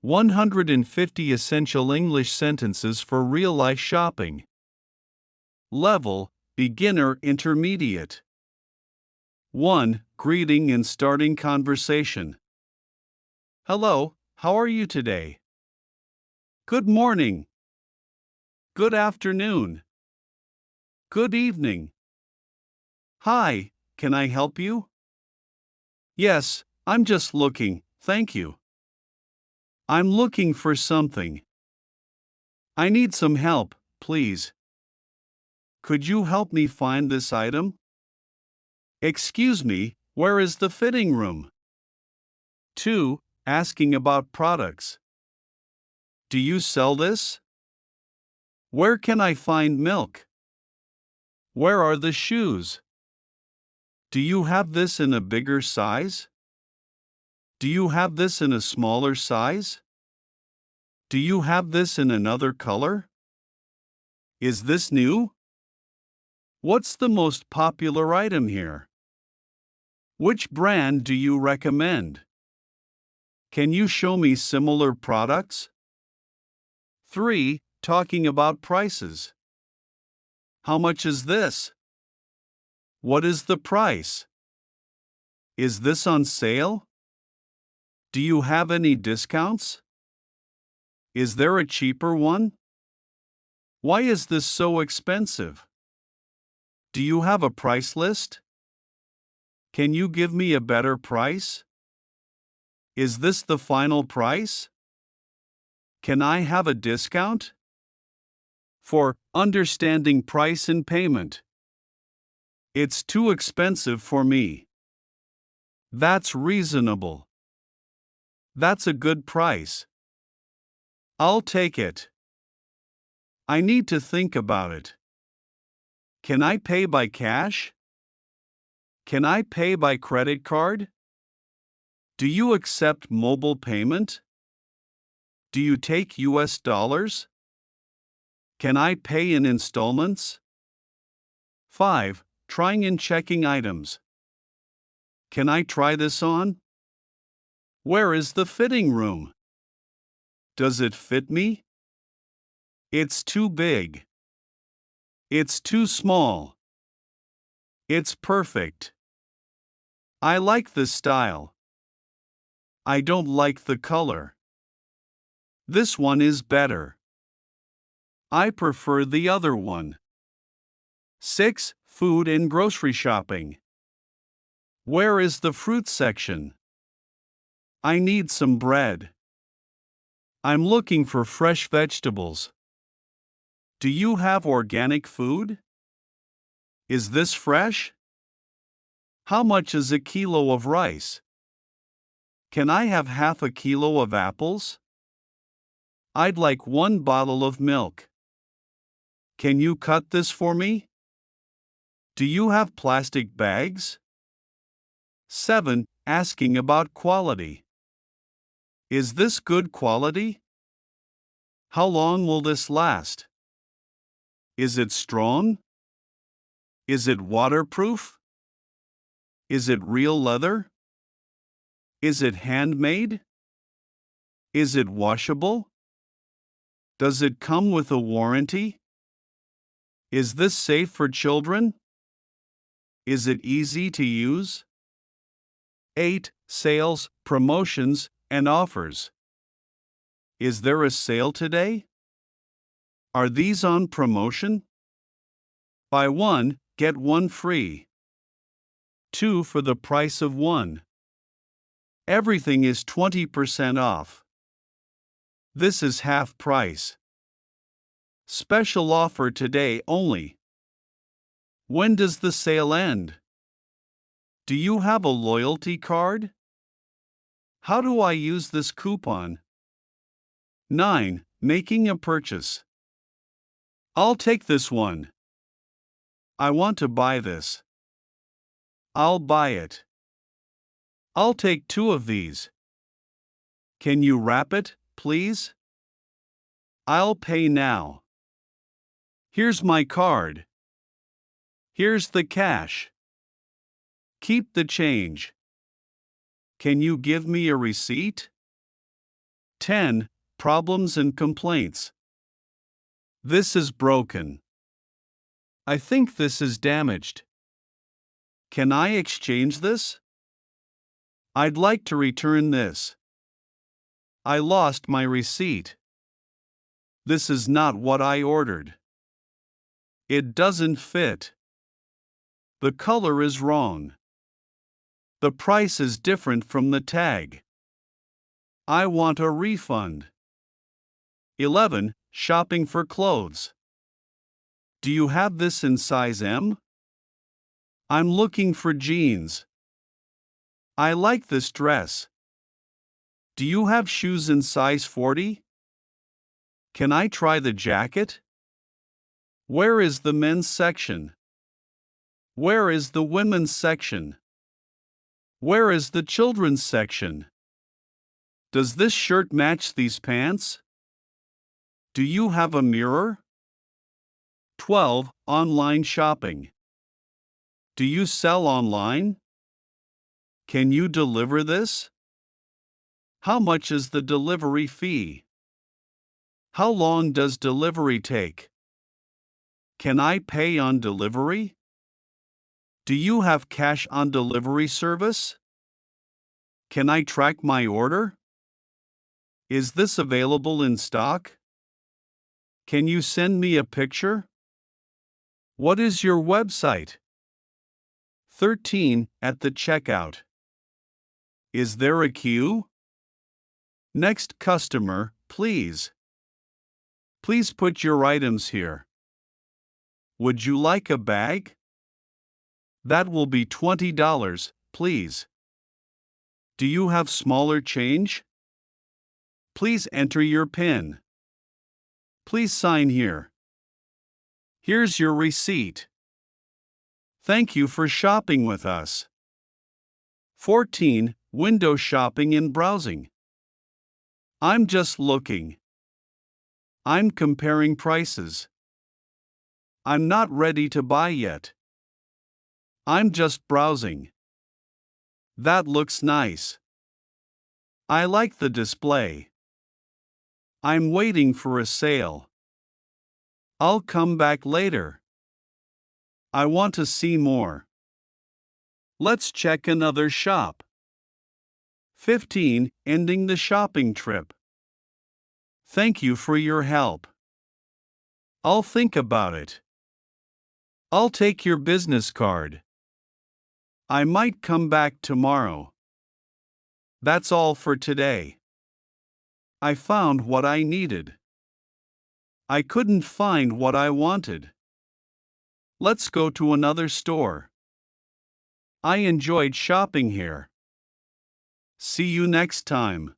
150 Essential English Sentences for Real-Life Shopping. Level: Beginner Intermediate. 1. Greeting and starting conversation. Hello, how are you today? Good morning. Good afternoon. Good evening. Hi, can I help you? Yes, I'm just looking, thank you. I'm looking for something. I need some help, please. Could you help me find this item? Excuse me, where is the fitting room? 2. Asking about products. Do you sell this? Where can I find milk? Where are the shoes? Do you have this in a bigger size? Do you have this in a smaller size? Do you have this in another color? Is this new? What's the most popular item here? Which brand do you recommend? Can you show me similar products? 3. Talking about prices. How much is this? What is the price? Is this on sale? Do you have any discounts? Is there a cheaper one? Why is this so expensive? Do you have a price list? Can you give me a better price? Is this the final price? Can I have a discount? 4. Understanding price and payment. It's too expensive for me. That's reasonable. That's a good price. I'll take it. I need to think about it. Can I pay by cash? Can I pay by credit card? Do you accept mobile payment? Do you take US dollars? Can I pay in installments? 5. Trying and checking items. Can I try this on? Where is the fitting room? Does it fit me? It's too big. It's too small. It's perfect. I like this style. I don't like the color. This one is better. I prefer the other one. 6. Food and grocery shopping. Where is the fruit section? I need some bread. I'm looking for fresh vegetables. Do you have organic food? Is this fresh? How much is a kilo of rice? Can I have half a kilo of apples? I'd like 1 bottle of milk. Can you cut this for me? Do you have plastic bags? 7. Asking about quality. Is this good quality? How long will this last? Is it strong? Is it waterproof? Is it real leather? Is it handmade? Is it washable? Does it come with a warranty? Is this safe for children? Is it easy to use? 8. Sales, promotions, and offers. Is there a sale today? Are these on promotion? Buy one, get one free. 2 for the price of 1. Everything is 20% off. This is half price. Special offer today only. When does the sale end? Do you have a loyalty card? How do I use this coupon? 9. Making a purchase. I'll take this one. I want to buy this. I'll buy it. I'll take 2 of these. Can you wrap it, please? I'll pay now. Here's my card. Here's the cash. Keep the change. Can you give me a receipt? 10. Problems and complaints. This is broken. I think this is damaged. Can I exchange this? I'd like to return this. I lost my receipt. This is not what I ordered. It doesn't fit. The color is wrong. The price is different from the tag. I want a refund. 11. Shopping for clothes. Do you have this in size M? I'm looking for jeans. I like this dress. Do you have shoes in size 40? Can I try the jacket? Where is the men's section? Where is the women's section? Where is the children's section? Does this shirt match these pants? Do you have a mirror? 12. Online shopping. Do you sell online? Can you deliver this? How much is the delivery fee? How long does delivery take? Can I pay on delivery? Do you have cash on delivery service? Can I track my order? Is this available in stock? Can you send me a picture? What is your website? 13. At the checkout. Is there a queue? Next customer, please. Please put your items here. Would you like a bag? That will be $20, please. Do you have smaller change? Please enter your PIN. Please sign here. Here's your receipt. Thank you for shopping with us. 14. Window shopping and browsing. I'm just looking. I'm comparing prices. I'm not ready to buy yet. I'm just browsing. That looks nice. I like the display. I'm waiting for a sale. I'll come back later. I want to see more. Let's check another shop. 15. Ending the shopping trip. Thank you for your help. I'll think about it. I'll take your business card. I might come back tomorrow. That's all for today. I found what I needed. I couldn't find what I wanted. Let's go to another store. I enjoyed shopping here. See you next time.